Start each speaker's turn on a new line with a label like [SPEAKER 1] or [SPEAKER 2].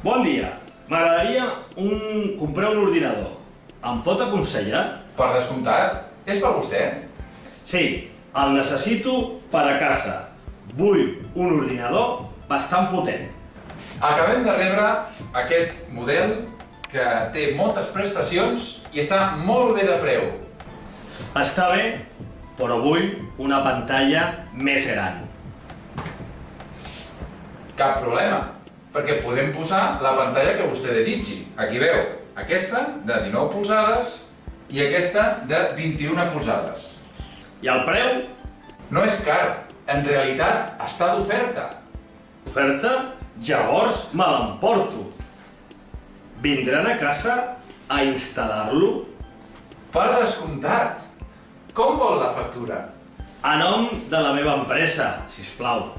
[SPEAKER 1] Bon dia. M'agradaria comprar un ordinador. Em pot aconsellar?
[SPEAKER 2] Per descomptat, és per vostè.
[SPEAKER 1] Sí, el necessito per a casa. Vull un ordinador bastant potent.
[SPEAKER 2] Acabem de rebre aquest model que té moltes prestacions i està molt bé de preu.
[SPEAKER 1] Està bé, però vull una pantalla més gran.
[SPEAKER 2] Cap problema, perquè podem posar la pantalla que vostè desitgi. Aquí veu, aquesta de 19 polzades i aquesta de 21 polzades.
[SPEAKER 1] I el preu?
[SPEAKER 2] No és car, en realitat està d'oferta.
[SPEAKER 1] Oferta? Llavors me l'emporto. Vindran a casa a instal·lar-lo?
[SPEAKER 2] Per descomptat. Com vol la factura?
[SPEAKER 1] A nom de la meva empresa, sisplau.